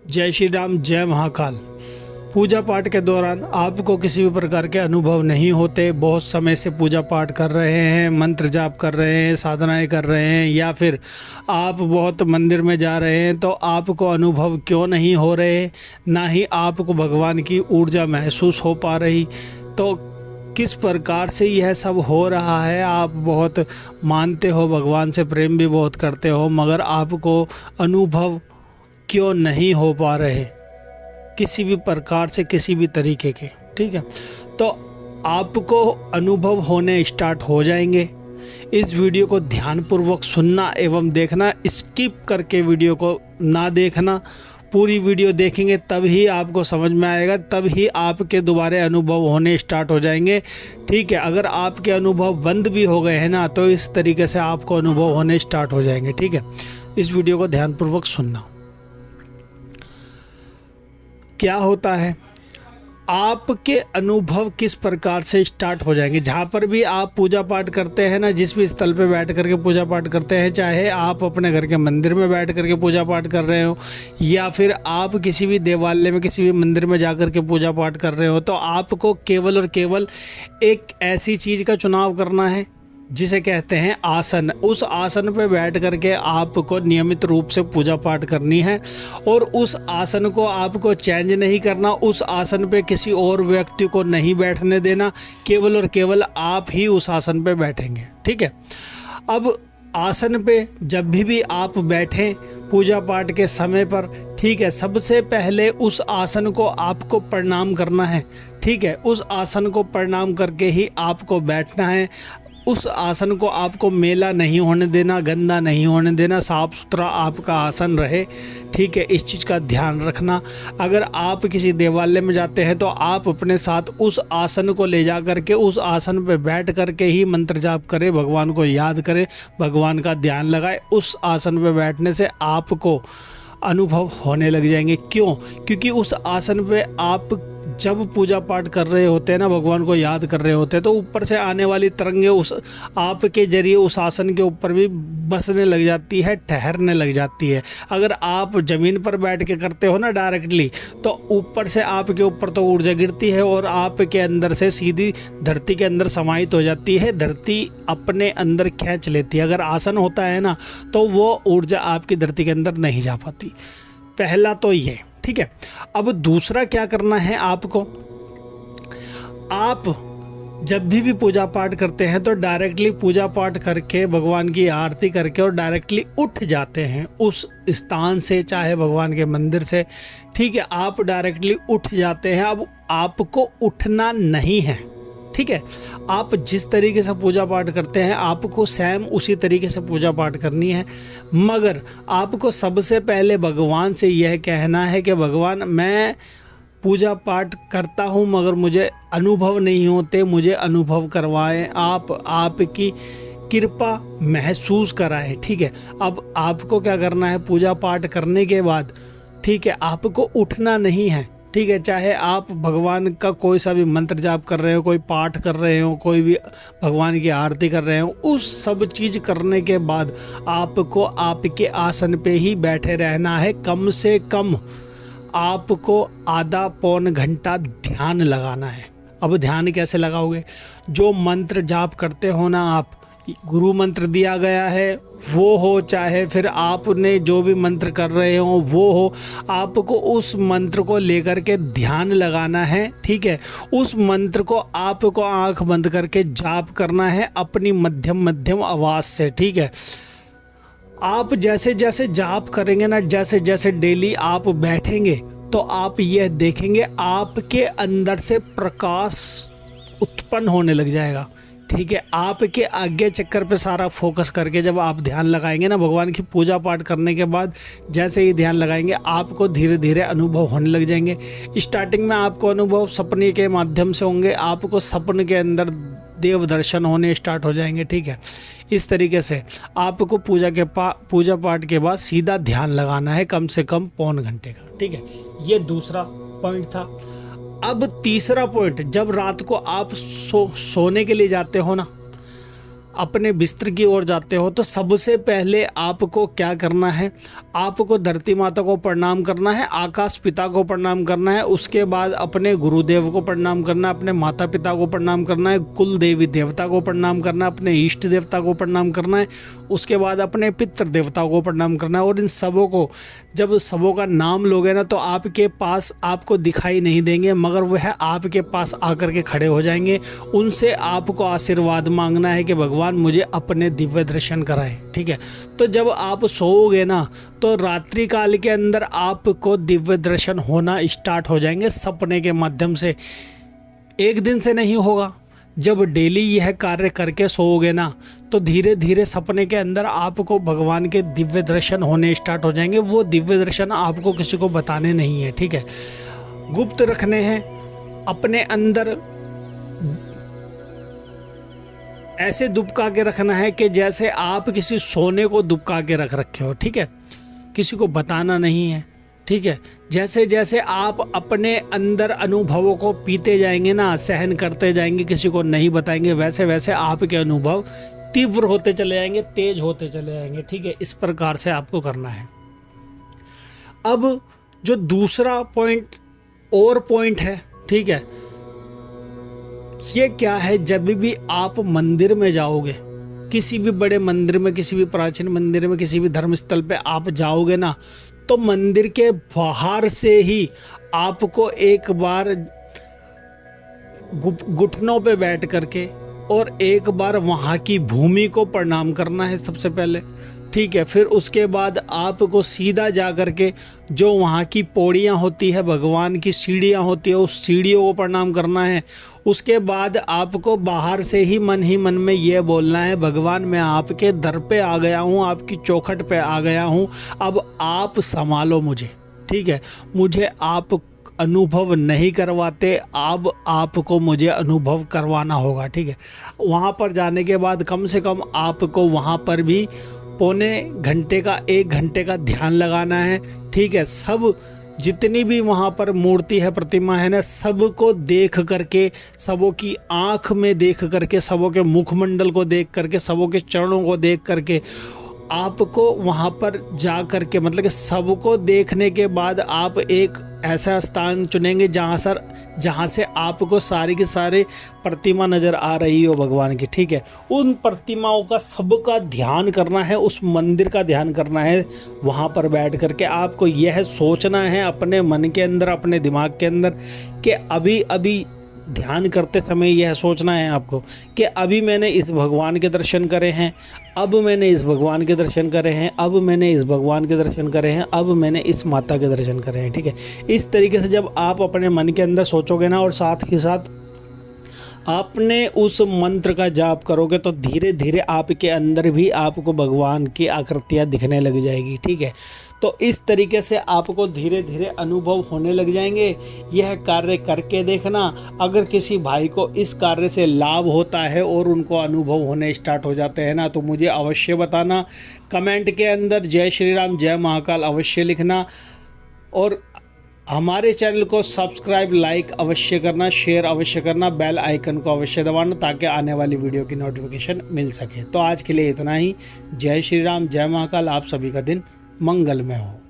जय श्री राम, जय महाकाल। पूजा पाठ के दौरान आपको किसी भी प्रकार के अनुभव नहीं होते। बहुत समय से पूजा पाठ कर रहे हैं, मंत्र जाप कर रहे हैं, साधनाएं कर रहे हैं, या फिर आप बहुत मंदिर में जा रहे हैं तो आपको अनुभव क्यों नहीं हो रहे, ना ही आपको भगवान की ऊर्जा महसूस हो पा रही। तो किस प्रकार से यह सब हो रहा है? आप बहुत मानते हो, भगवान से प्रेम भी बहुत करते हो, मगर आपको अनुभव क्यों नहीं हो पा रहे किसी भी प्रकार से, किसी भी तरीके के। ठीक है, तो आपको अनुभव होने स्टार्ट हो जाएंगे। इस वीडियो को ध्यानपूर्वक सुनना एवं देखना, स्किप करके वीडियो को ना देखना। पूरी वीडियो देखेंगे तब ही आपको समझ में आएगा, तब ही आपके दोबारे अनुभव होने स्टार्ट हो जाएंगे। ठीक है, अगर आपके अनुभव बंद भी हो गए हैं ना, तो इस तरीके से आपको अनुभव होने स्टार्ट हो जाएंगे। ठीक है, इस वीडियो को ध्यानपूर्वक सुनना। क्या होता है, आपके अनुभव किस प्रकार से स्टार्ट हो जाएंगे। जहाँ पर भी आप पूजा पाठ करते हैं ना, जिस भी स्थल पे बैठ करके पूजा पाठ करते हैं, चाहे आप अपने घर के मंदिर में बैठ करके पूजा पाठ कर रहे हो या फिर आप किसी भी देवालय में, किसी भी मंदिर में जाकर के पूजा पाठ कर रहे हो, तो आपको केवल और केवल एक ऐसी चीज़ का चुनाव करना है जिसे कहते हैं आसन। उस आसन पे बैठ करके आपको नियमित रूप से पूजा पाठ करनी है और उस आसन को आपको चेंज नहीं करना। उस आसन पे किसी और व्यक्ति को नहीं बैठने देना, केवल और केवल आप ही उस आसन पे बैठेंगे। ठीक है, अब आसन पे जब भी आप बैठें पूजा पाठ के समय पर, ठीक है, सबसे पहले उस आसन को आपको प्रणाम करना है। ठीक है, उस आसन को प्रणाम करके ही आपको बैठना है। उस आसन को आपको मेला नहीं होने देना, गंदा नहीं होने देना, साफ़ सुथरा आपका आसन रहे। ठीक है, इस चीज़ का ध्यान रखना। अगर आप किसी देवालय में जाते हैं तो आप अपने साथ उस आसन को ले जा करके उस आसन पर बैठ करके ही मंत्र जाप करें, भगवान को याद करें, भगवान का ध्यान लगाएं। उस आसन पर बैठने से आपको अनुभव होने लग जाएंगे। क्यों? क्योंकि उस आसन पे आप जब पूजा पाठ कर रहे होते हैं ना, भगवान को याद कर रहे होते हैं, तो ऊपर से आने वाली तरंगें उस आपके जरिए उस आसन के ऊपर भी बसने लग जाती है, ठहरने लग जाती है। अगर आप ज़मीन पर बैठ के करते हो ना डायरेक्टली, तो ऊपर से आपके ऊपर तो ऊर्जा गिरती है और आपके अंदर से सीधी धरती के अंदर समाहित हो जाती है, धरती अपने अंदर खींच लेती है। अगर आसन होता है ना, तो वो ऊर्जा आपकी धरती के अंदर नहीं जा पाती। पहला तो ये। ठीक है, अब दूसरा क्या करना है आपको, आप जब भी पूजा पाठ करते हैं तो डायरेक्टली पूजा पाठ करके भगवान की आरती करके और डायरेक्टली उठ जाते हैं उस स्थान से, चाहे भगवान के मंदिर से। ठीक है, आप डायरेक्टली उठ जाते हैं। अब आपको उठना नहीं है। ठीक है, आप जिस तरीके से पूजा पाठ करते हैं आपको सेम उसी तरीके से पूजा पाठ करनी है, मगर आपको सबसे पहले भगवान से यह कहना है कि भगवान, मैं पूजा पाठ करता हूँ मगर मुझे अनुभव नहीं होते, मुझे अनुभव करवाएं आप, आपकी कृपा महसूस कराएं। ठीक है, अब आपको क्या करना है, पूजा पाठ करने के बाद, ठीक है, आपको उठना नहीं है। ठीक है, चाहे आप भगवान का कोई सा भी मंत्र जाप कर रहे हो, कोई पाठ कर रहे हो, कोई भी भगवान की आरती कर रहे हो, उस सब चीज़ करने के बाद आपको आपके आसन पे ही बैठे रहना है। कम से कम आपको आधा पौन घंटा ध्यान लगाना है। अब ध्यान कैसे लगाओगे? जो मंत्र जाप करते हो ना आप, गुरु मंत्र दिया गया है वो हो, चाहे फिर आपने जो भी मंत्र कर रहे हो वो हो, आपको उस मंत्र को लेकर के ध्यान लगाना है। ठीक है, उस मंत्र को आपको आंख बंद करके जाप करना है अपनी मध्यम आवाज़ से। ठीक है, आप जैसे जैसे जाप करेंगे ना, जैसे जैसे डेली आप बैठेंगे, तो आप यह देखेंगे आपके अंदर से प्रकाश उत्पन्न होने लग जाएगा। ठीक है, आपके आगे चक्कर पे सारा फोकस करके जब आप ध्यान लगाएंगे ना, भगवान की पूजा पाठ करने के बाद जैसे ही ध्यान लगाएंगे, आपको धीरे धीरे अनुभव होने लग जाएंगे। स्टार्टिंग में आपको अनुभव सपने के माध्यम से होंगे, आपको सपने के अंदर देव दर्शन होने स्टार्ट हो जाएंगे। ठीक है, इस तरीके से आपको पूजा पाठ के बाद सीधा ध्यान लगाना है, कम से कम पौन घंटे का। ठीक है, ये दूसरा पॉइंट था। अब तीसरा पॉइंट, जब रात को आप सोने के लिए जाते हो ना, अपने बिस्तर की ओर जाते हो तो सबसे पहले आपको क्या करना है, आपको धरती माता को प्रणाम करना है, आकाश पिता को प्रणाम करना है, उसके बाद अपने गुरुदेव को प्रणाम करना है, अपने माता पिता को प्रणाम करना है, कुल देवी देवता को प्रणाम करना है, अपने इष्ट देवता को प्रणाम करना है, उसके बाद अपने पितृ देवता को प्रणाम करना है। और इन सबों को जब सबों का नाम लोगे ना तो आपके पास आपको दिखाई नहीं देंगे, मगर वह आपके पास आकर के खड़े हो जाएंगे। उनसे आपको आशीर्वाद मांगना है कि भगवान मुझे अपने दिव्य दर्शन कराएं, ठीक है। तो जब आप सोओगे ना तो रात्रि काल के अंदर आपको दिव्य दर्शन होना स्टार्ट हो जाएंगे सपने के माध्यम से। एक दिन से नहीं होगा, जब डेली यह कार्य करके सोओगे ना तो धीरे धीरे सपने के अंदर आपको भगवान के दिव्य दर्शन होने स्टार्ट हो जाएंगे। वो दिव्य दर्शन आपको किसी को बताने नहीं है, ठीक है, गुप्त रखने हैं अपने अंदर। ऐसे दुबका के रखना है कि जैसे आप किसी सोने को दुबका के रख रखे हो, ठीक है, किसी को बताना नहीं है, ठीक है। जैसे जैसे आप अपने अंदर अनुभवों को पीते जाएंगे ना, सहन करते जाएंगे, किसी को नहीं बताएंगे, वैसे वैसे आपके अनुभव तीव्र होते चले जाएंगे, तेज होते चले जाएंगे, ठीक है। इस प्रकार से आपको करना है। अब जो दूसरा पॉइंट है, ठीक है, ये क्या है, जब भी आप मंदिर में जाओगे, किसी भी बड़े मंदिर में, किसी भी प्राचीन मंदिर में, किसी भी धर्मस्थल पे आप जाओगे ना तो मंदिर के बाहर से ही आपको एक बार घुटनों पे बैठ करके और एक बार वहाँ की भूमि को प्रणाम करना है सबसे पहले, ठीक है। फिर उसके बाद आपको सीधा जा कर के जो वहाँ की पौड़ियाँ होती है, भगवान की सीढ़ियाँ होती है, उस सीढ़ियों को प्रणाम करना है। उसके बाद आपको बाहर से ही मन में ये बोलना है, भगवान मैं आपके दर पे आ गया हूँ, आपकी चौखट पे आ गया हूँ, अब आप संभालो मुझे, ठीक है। मुझे आप अनुभव नहीं करवाते, अब आपको मुझे अनुभव करवाना होगा, ठीक है। वहाँ पर जाने के बाद कम से कम आपको वहाँ पर भी पौने घंटे का, 1 घंटे का ध्यान लगाना है, ठीक है। सब जितनी भी वहाँ पर मूर्ति है, प्रतिमा है ना, सबको देख करके, सबों की आँख में देख करके, सबों के मुखमंडल को देख करके, सबों के चरणों को देख करके आपको वहाँ पर जा कर के, मतलब कि सबको देखने के बाद आप एक ऐसा स्थान चुनेंगे जहाँ से आपको सारी की सारी प्रतिमा नज़र आ रही हो भगवान की, ठीक है। उन प्रतिमाओं का सबका ध्यान करना है, उस मंदिर का ध्यान करना है। वहाँ पर बैठ कर के आपको यह सोचना है अपने मन के अंदर, अपने दिमाग के अंदर कि अभी ध्यान करते समय यह सोचना है आपको कि अभी मैंने इस भगवान के दर्शन करे हैं, अब मैंने इस भगवान के दर्शन करे हैं, अब मैंने इस भगवान के दर्शन करे हैं, अब मैंने इस माता के दर्शन करे हैं, ठीक है। इस तरीके से जब आप अपने मन के अंदर सोचोगे ना और साथ ही साथ आपने उस मंत्र का जाप करोगे तो धीरे धीरे आपके अंदर भी आपको भगवान की आकृतियाँ दिखने लग जाएगी, ठीक है। तो इस तरीके से आपको धीरे धीरे अनुभव होने लग जाएंगे। यह कार्य करके देखना, अगर किसी भाई को इस कार्य से लाभ होता है और उनको अनुभव होने स्टार्ट हो जाते हैं ना तो मुझे अवश्य बताना। कमेंट के अंदर जय श्री राम, जय महाकाल अवश्य लिखना और हमारे चैनल को सब्सक्राइब, लाइक अवश्य करना, शेयर अवश्य करना, बेल आइकन को अवश्य दबाना ताकि आने वाली वीडियो की नोटिफिकेशन मिल सके। तो आज के लिए इतना ही। जय श्री राम, जय महाकाल। आप सभी का दिन मंगलमय हो।